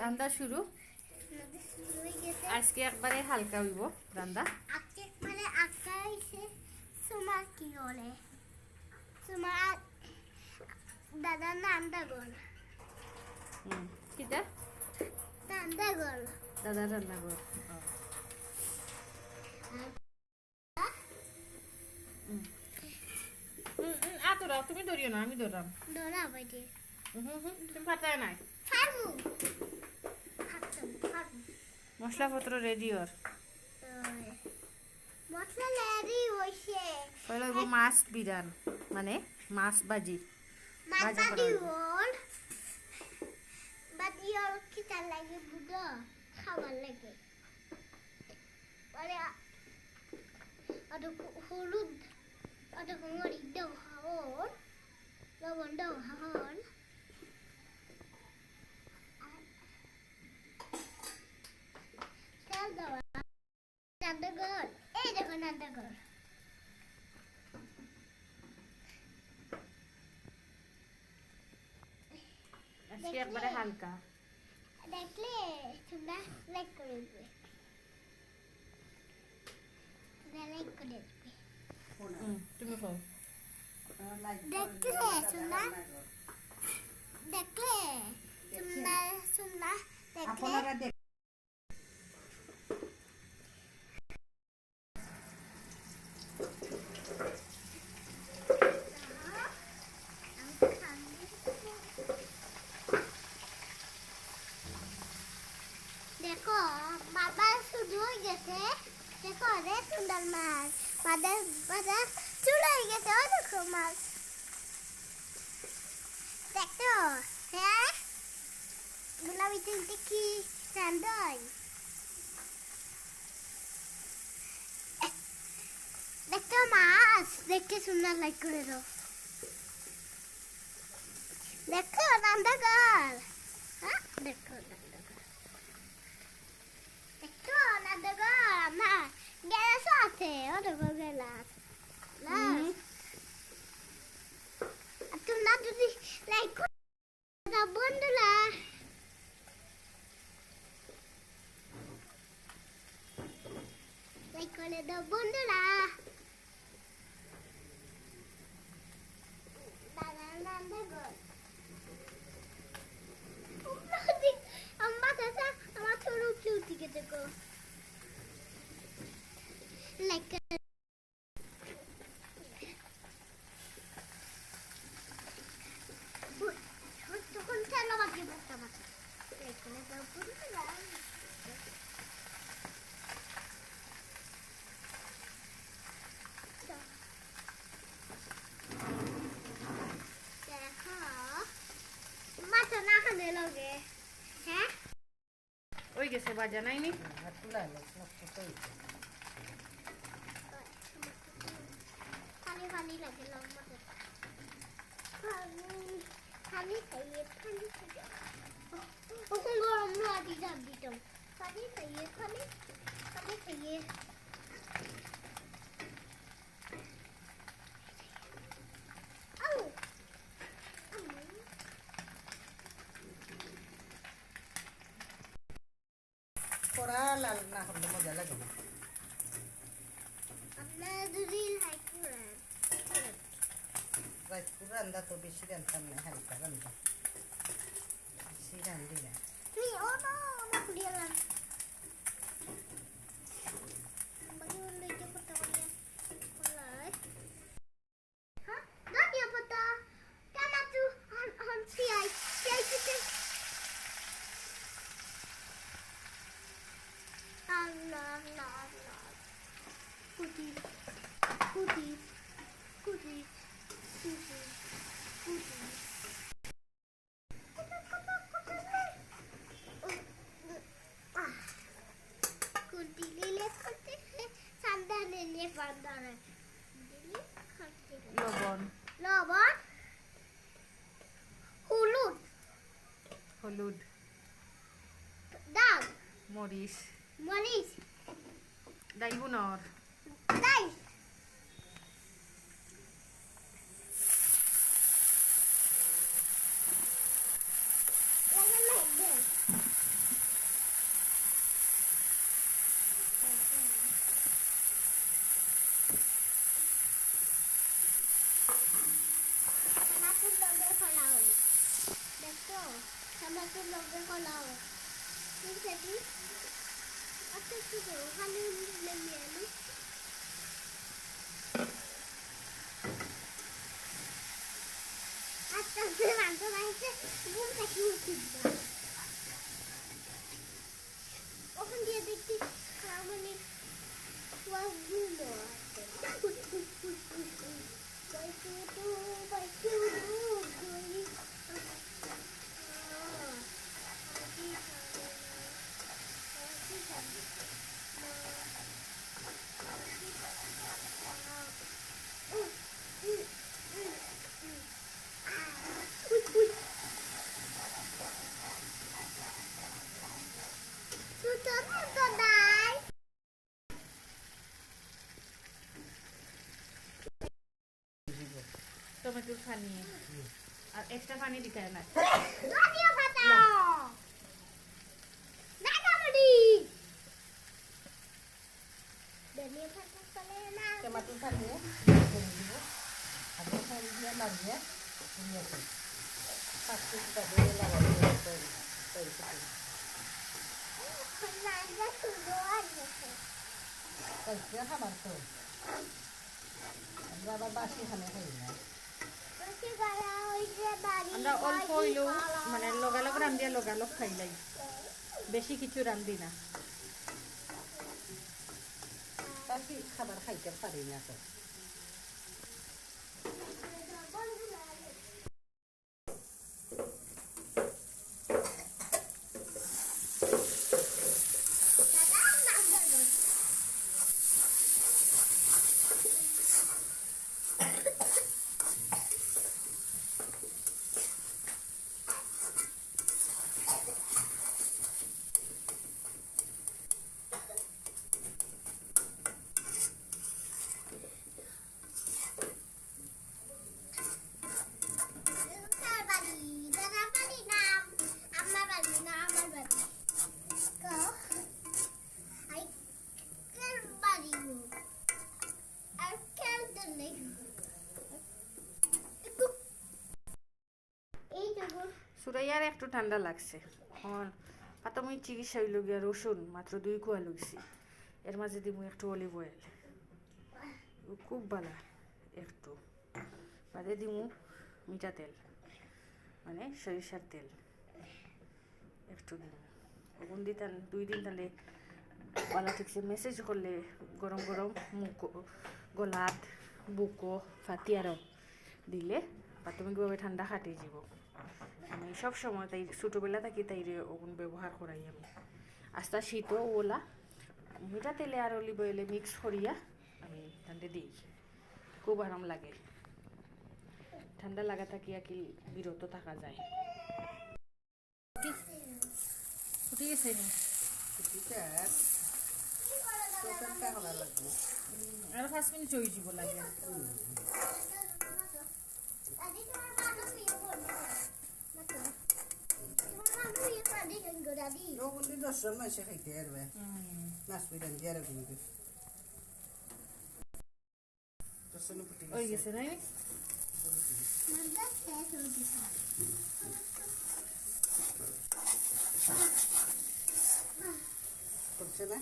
রান্না শুরু। আজকে একবারে হালকা হইব রান্না। আজকে মানে আজকে হইছে সুমা কি বলে সুমা দাদা নান্দা গোল কিটা নান্দা গোল দাদা রান্না কর। আতরাও তুমি ধরিও না, আমি ধরাম। ডোনা বাইতে তুমি পাতায় নাই। ফারমু মশলাপত্র রেডি ওর। মশলা রেডি হইছে। পয়লা হইব মাছ বিরান, মানে মাছ ভাজি। মাছ ভাজি ওর বাদি ওর কি তার লাগে বুড়ো খাবার লাগে। মানে আর হলুদ আর মরিচ দাও হাওর লবণ দাও হাওর তেল দাও। নান্দগর এই দেখো নান্দগর আজকে একবারে হালকা। দেখলে তোমরা লাইক করে দিবে, লাইক করে দিবে। তুমি খাও। দেখলে তোমরা দেখলে তোমরা তোমরা দেখলে দেখো বাবা শুধু হয়ে গেছে। দেখো রে সুন্দর মাছ বাজার বাজার চুলো হয়ে গেছে। ও দেখো মাছ দেখো। হ্যাঁ গোলাপি তিনটে কি রান্দাই দেখো মাছ দেখতে সুন্দর লাইক করে দাও। দেখো রান্দাঘর। হ্যাঁ দেখো দেখো রান্দাঘর আমার গ্যাস আছে। ও দেখো গ্যাস তোমরা যদি লাইক করে দাও বন্ধুরা, লাইক করে দাও বন্ধুরা। দাদা রান্দাঘর আমার ছোট উঠে গেছে গো। লাইক তখন খেলো বাকি বাচ্চা বাচ্চা লাইক করে দাও বন্ধুরা। দেখো মাছ না খানে লগে। হ্যাঁ ওই গেছে বাজা নাইনি। পানি পানি লাগে লম্বা পানি খাইয়ে পানি খাইয়ে ওখান গরম লোয়া দিয়ে যাব দিতাম। পানি খাইয়ে পানি পানি খাইয়ে আউ কড়া লাল না করলে মজা লাগে না। আপনারা যদি লাইক করেন রাজপুর রান্না তো বেশি রান্তাম না, হালকা রান্না বেশি রান্ধি না। তুমি ও না আমার কুড়িয়ালাম বাকি লইতে করতে পারি বলাই। হ্যাঁ দাদিয়া পতা টমেটো হন পিয়াই পিয়াই দিতে আল্লাহ আল্লাহ আল্লাহ কুটি কুটি কুটি কুটি কুটি কুটি লিলে করতে সান্দা নিয়ে পান্দারে দিলি খাতে লবণ, লবণ হলুদ হলুদ, দাও মরিচ, মরিচ ডাইবুনর, দাই লাগে লাগে টমেটো লগে কলাও ঠিক আছে আচ্ছা শুধু ওখানে লেগে আলু আচ্ছা রান্না রাইতে বুম কাটি উঠিবা ওখান দিয়ে দেখি মানে ওয়াগুলো টমেটোর পানি আর এক্সট্রা পানি দিতে হয় না টমেটো খাইয়ে করে দিব আগে খাই দিয়ে লাগিয়ে নিয়েছি পাঁচটি তবে লাগাবো তাই খাবার তো আমরা আবার বাসি খানে খাই না আমরা অল্প হইলেও মানে লগালগ রান্ধিয়া লগালগ খাইলাই বেশি কিছু রান্ধি না বাসি খাবার খাইতে পারি না তো সুরাইয়ার একটু ঠান্ডা লাগছে পাতা মুই চিকিৎসা হইল গিয়া রসুন মাত্র 2 কোয়া লইছি এর মাঝে দিব একটু অলিভ অয়েল খুব ভালো একটু বাদে দিব মিঠা তেল মানে সরিষার তেল একটু দিব ওগুন দিতাম 2 দিন তাহলে ভালো ঠিকছে মেসেজ করলে গরম গরম মুখ গলাত বুকো ফাতিয়ারও দিলে প্রাথমিকভাবে ঠান্ডা কাটি যাব আমি সব সময় তাই ছোটোবেলা থাকি তাইরে ওগুন ব্যবহার করাই আমি আস্তা শীতও ওলা মিঠা তেলে আর অলিভ অয়েলে মিক্স করিয়া আমি ঠান্ডা দিই খুব আরাম লাগে ঠান্ডা লাগা থাকিয়া কি বিরত থাকা যায় ফুটি গেছে নি আর 5 মিনিট হয়ে যাব লাগে ওগুলি 10 জন মানুষে খাইতে পারবে মাছ পিটান দিয়ে আর গুলি হয়ে গেছে নাই করছে না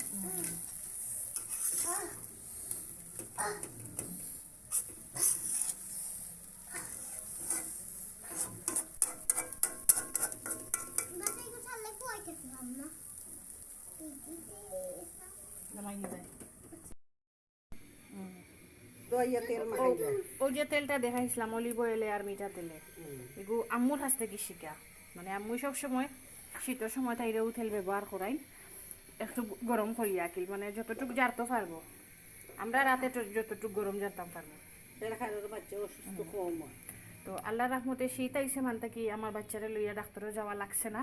নামাই দিবে দইয়া তেল মাখাইবে ওই যে তেলটা দেখাইছিলাম অলিভ অয়েলে আর মিঠা তেলে এগু আম্মুর কাছ থেকে শিখা মানে আম্মু সব সময় শীতের সময় তাইরেও তেল ব্যবহার করাই একটু গরম করিয়া কি মানে যতটুকু জারতে পারবো আমরা রাতে যতটুকু গরম জারতাম পারবো তেল খাইলে বাচ্চা অসুস্থ কম হয় তো আল্লাহ রহমতে শীত আইসে মানতে কি আমার বাচ্চারা লইয়া ডাক্তারও যাওয়া লাগছে না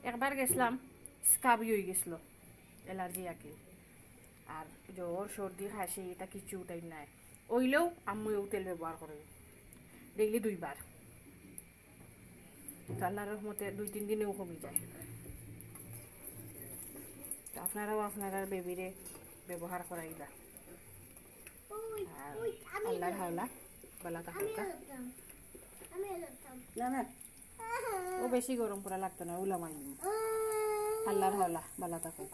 একবার গেছিলাম স্কাবি হয়ে গেছিল অ্যালার্জি আকি আর জ্বর সর্দি হাসি এটা কিছু তাই নাই ওইলেও আম্মুও তেল ব্যবহার করে ডেইলি 2 বার তো আল্লাহর রহমতে 2-3 দিনেও কমে যায় তো আপনারাও আপনার বেবিরে ব্যবহার করাইবা আল্লাহর হাওলা বলা থাকা আমি না না ও বেশি গরম পুরা লাগতো না, উলা মাইলি আল্লাহর হাওলা বালা থাকুক।